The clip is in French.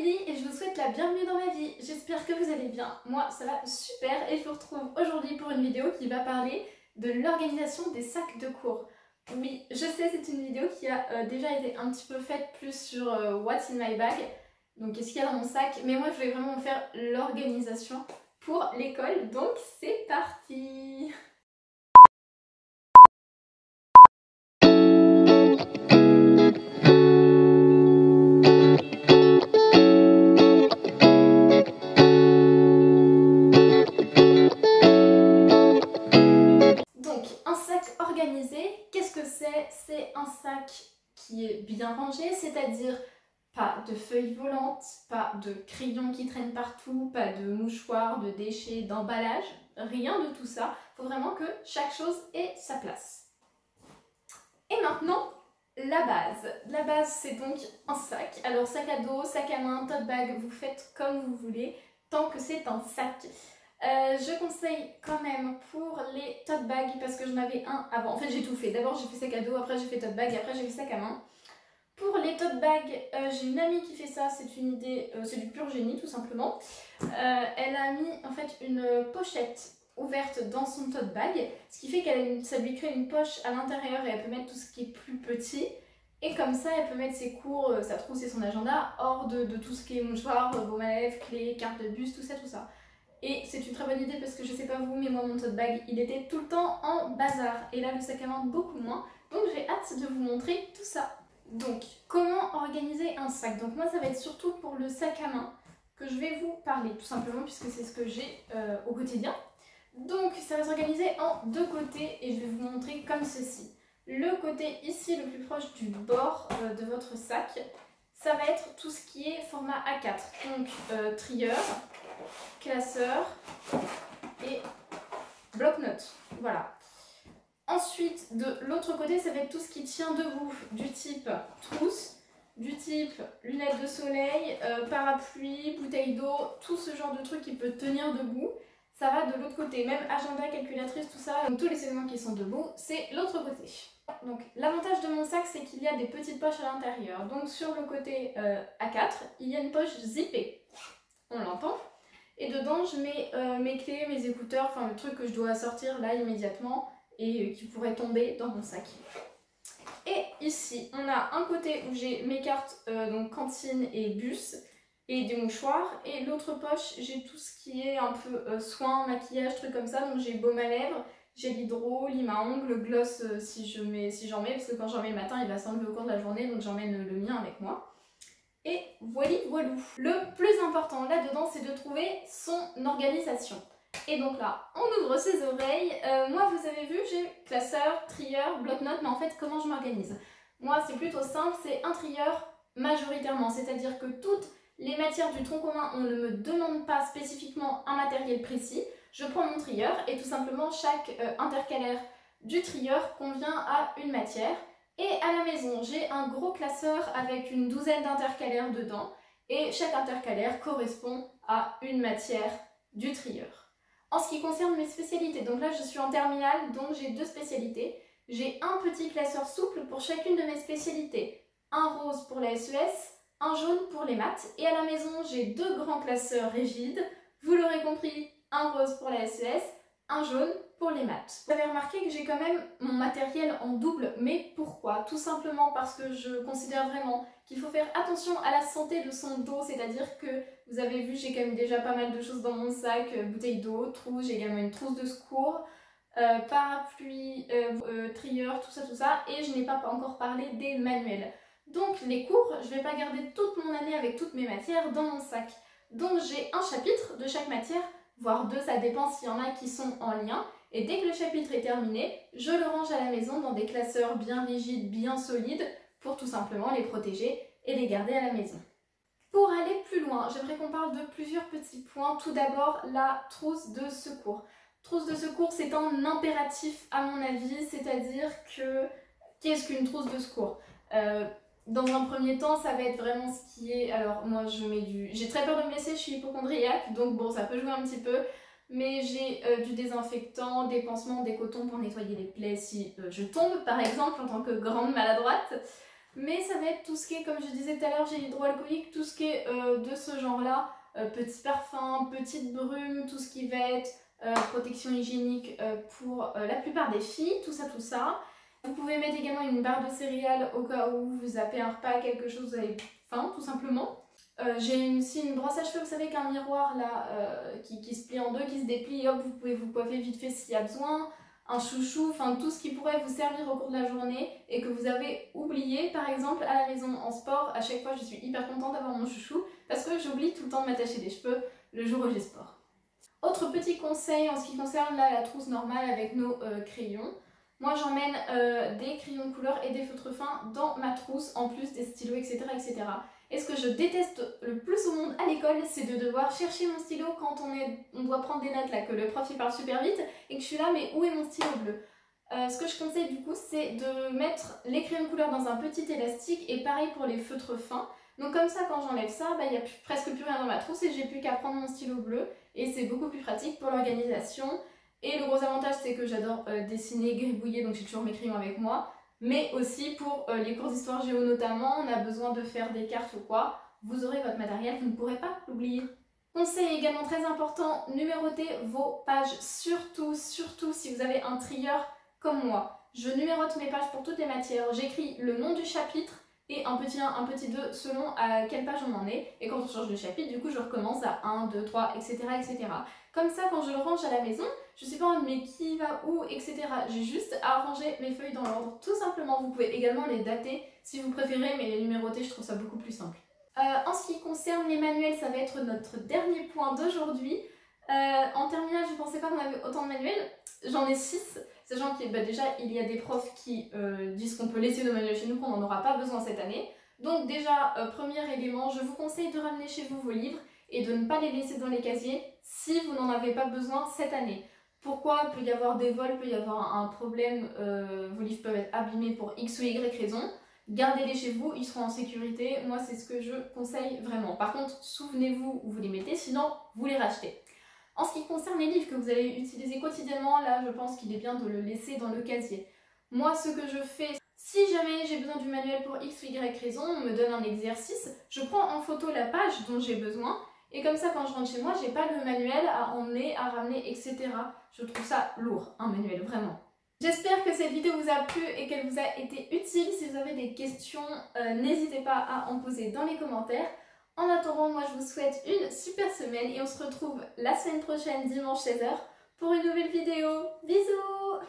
Émilie et je vous souhaite la bienvenue dans ma vie. J'espère que vous allez bien. Moi ça va super et je vous retrouve aujourd'hui pour une vidéo qui va parler de l'organisation des sacs de cours. Oui, je sais, c'est une vidéo qui a déjà été un petit peu faite plus sur What's in my bag, donc qu'est-ce qu'il y a dans mon sac, mais moi je vais vraiment vous faire l'organisation pour l'école, donc c'est parti. Qu'est-ce que c'est? C'est un sac qui est bien rangé, c'est-à-dire pas de feuilles volantes, pas de crayons qui traînent partout, pas de mouchoirs, de déchets, d'emballage, rien de tout ça. Il faut vraiment que chaque chose ait sa place. Et maintenant, la base. La base, c'est donc un sac. Alors sac à dos, sac à main, tote bag, vous faites comme vous voulez, tant que c'est un sac. Je conseille quand même pour les tote bags, parce que j'en avais un avant, en fait j'ai tout fait, d'abord j'ai fait sac à dos, après j'ai fait tote bag, après j'ai fait sac à main. Pour les tote bags, j'ai une amie qui fait ça, c'est une idée, c'est du pur génie tout simplement. Elle a mis en fait une pochette ouverte dans son tote bag, ce qui fait que ça lui crée une poche à l'intérieur et elle peut mettre tout ce qui est plus petit. Et comme ça, elle peut mettre ses cours, sa trousse et son agenda hors de tout ce qui est mouchoir, baume à lèvres, clés, carte de bus, tout ça, tout ça. Et c'est une très bonne idée parce que je sais pas vous, mais moi mon tote bag il était tout le temps en bazar. Et là le sac à main beaucoup moins. Donc j'ai hâte de vous montrer tout ça. Donc comment organiser un sac? Donc moi ça va être surtout pour le sac à main que je vais vous parler tout simplement puisque c'est ce que j'ai au quotidien. Donc ça va s'organiser en deux côtés et je vais vous montrer comme ceci. Le côté ici le plus proche du bord de votre sac, ça va être tout ce qui est format A4. Donc trieur, classeur et bloc-notes. Voilà. Ensuite, de l'autre côté, ça va être tout ce qui tient debout, du type trousse, du type lunettes de soleil, parapluie, bouteille d'eau, tout ce genre de truc qui peut tenir debout. Ça va de l'autre côté, même agenda, calculatrice, tout ça, donc tous les éléments qui sont debout, c'est l'autre côté. Donc l'avantage de mon sac, c'est qu'il y a des petites poches à l'intérieur. Donc sur le côté A4, il y a une poche zippée. On l'entend. Et dedans, je mets mes clés, mes écouteurs, enfin le truc que je dois sortir là immédiatement et qui pourrait tomber dans mon sac. Et ici, on a un côté où j'ai mes cartes, donc cantine et bus, et des mouchoirs. Et l'autre poche, j'ai tout ce qui est un peu soins, maquillage, trucs comme ça. Donc j'ai baume à lèvres, j'ai l'hydro, lime à ongles, gloss si j'en mets, parce que quand j'en mets le matin, il va s'enlever au cours de la journée, donc j'emmène le mien avec moi. Et voilou. Le plus important là-dedans, c'est de trouver son organisation. Et donc là, on ouvre ses oreilles. Moi, vous avez vu, j'ai classeur, trieur, bloc-notes, mais en fait, comment je m'organise? Moi, c'est plutôt simple, c'est un trieur majoritairement, c'est-à-dire que toutes les matières du tronc commun, on ne me demande pas spécifiquement un matériel précis. Je prends mon trieur et tout simplement, chaque intercalaire du trieur convient à une matière. Et à la maison, j'ai un gros classeur avec une douzaine d'intercalaires dedans et chaque intercalaire correspond à une matière du trieur. En ce qui concerne mes spécialités, donc là je suis en terminale, donc j'ai deux spécialités. J'ai un petit classeur souple pour chacune de mes spécialités. Un rose pour la SES, un jaune pour les maths. Et à la maison, j'ai deux grands classeurs rigides. Vous l'aurez compris, un rose pour la SES, un jaune pour les maths. Vous avez remarqué que j'ai quand même mon matériel en double, mais pourquoi? Tout simplement parce que je considère vraiment qu'il faut faire attention à la santé de son dos, c'est-à-dire que vous avez vu, j'ai quand même déjà pas mal de choses dans mon sac, bouteille d'eau, trousse, j'ai également une trousse de secours, parapluie, trieur, tout ça, et je n'ai pas encore parlé des manuels. Donc les cours, je ne vais pas garder toute mon année avec toutes mes matières dans mon sac. Donc j'ai un chapitre de chaque matière, voire deux, ça dépend s'il y en a qui sont en lien. Et dès que le chapitre est terminé, je le range à la maison dans des classeurs bien rigides, bien solides, pour tout simplement les protéger et les garder à la maison. Pour aller plus loin, j'aimerais qu'on parle de plusieurs petits points. Tout d'abord, la trousse de secours. Trousse de secours, c'est un impératif à mon avis, c'est-à-dire que qu'est-ce qu'une trousse de secours? Dans un premier temps, ça va être vraiment ce qui est... Alors moi, j'ai très peur de me blesser, je suis hypocondriaque, donc bon, ça peut jouer un petit peu. Mais j'ai du désinfectant, des pansements, des cotons pour nettoyer les plaies si je tombe, par exemple, en tant que grande maladroite. Mais ça va être tout ce qui est, comme je disais tout à l'heure, gel hydroalcoolique, tout ce qui est de ce genre-là, petits parfums, petites brumes, tout ce qui va être protection hygiénique pour la plupart des filles, tout ça, tout ça. Vous pouvez mettre également une barre de céréales au cas où vous zappez un repas, quelque chose, vous avez faim, tout simplement. J'ai aussi une brosse à cheveux, vous savez, avec un miroir là qui se plie en deux, qui se déplie, hop, vous pouvez vous coiffer vite fait s'il y a besoin. Un chouchou, enfin tout ce qui pourrait vous servir au cours de la journée et que vous avez oublié, par exemple à la maison en sport. À chaque fois je suis hyper contente d'avoir mon chouchou parce que j'oublie tout le temps de m'attacher les cheveux le jour où j'ai sport. Autre petit conseil en ce qui concerne là, la trousse normale avec nos crayons. Moi j'emmène des crayons de couleur et des feutres fins dans ma trousse, en plus des stylos, etc. etc. Et ce que je déteste le plus au monde à l'école, c'est de devoir chercher mon stylo quand on doit prendre des notes là, que le prof il parle super vite et que je suis là, mais où est mon stylo bleu? Ce que je conseille du coup, c'est de mettre les crayons de couleur dans un petit élastique et pareil pour les feutres fins. Donc comme ça, quand j'enlève ça, il n'y a presque plus rien dans ma trousse et j'ai plus qu'à prendre mon stylo bleu et c'est beaucoup plus pratique pour l'organisation. Et le gros avantage, c'est que j'adore dessiner, gribouiller, donc j'ai toujours mes crayons avec moi. Mais aussi pour les cours d'histoire géo notamment, on a besoin de faire des cartes ou quoi. Vous aurez votre matériel, vous ne pourrez pas l'oublier. Conseil également très important, numérotez vos pages. Surtout si vous avez un trieur comme moi. Je numérote mes pages pour toutes les matières. J'écris le nom du chapitre et un petit 1, un petit 2 selon à quelle page on en est. Et quand on change de chapitre, du coup je recommence à 1, 2, 3, etc. etc. Comme ça, quand je le range à la maison, je ne sais pas mais qui va où, etc. J'ai juste à ranger mes feuilles dans l'ordre, tout simplement. Vous pouvez également les dater si vous préférez, mais les numéroter, je trouve ça beaucoup plus simple. En ce qui concerne les manuels, ça va être notre dernier point d'aujourd'hui. En terminale, je ne pensais pas qu'on avait autant de manuels. J'en ai 6, sachant que déjà, il y a des profs qui disent qu'on peut laisser nos manuels chez nous, qu'on n'en aura pas besoin cette année. Donc déjà, premier élément, je vous conseille de ramener chez vous vos livres et de ne pas les laisser dans les casiers si vous n'en avez pas besoin cette année. Pourquoi? Il peut y avoir des vols, il peut y avoir un problème, vos livres peuvent être abîmés pour X ou Y raison. Gardez-les chez vous, ils seront en sécurité. Moi, c'est ce que je conseille vraiment. Par contre, souvenez-vous où vous les mettez, sinon vous les rachetez. En ce qui concerne les livres que vous allez utiliser quotidiennement, là, je pense qu'il est bien de le laisser dans le casier. Moi, ce que je fais, si jamais j'ai besoin du manuel pour X ou Y raison, on me donne un exercice, je prends en photo la page dont j'ai besoin, et comme ça, quand je rentre chez moi, j'ai pas le manuel à emmener, à ramener, etc. Je trouve ça lourd, un manuel, vraiment. J'espère que cette vidéo vous a plu et qu'elle vous a été utile. Si vous avez des questions, n'hésitez pas à en poser dans les commentaires. En attendant, moi je vous souhaite une super semaine et on se retrouve la semaine prochaine, dimanche 16 h, pour une nouvelle vidéo. Bisous!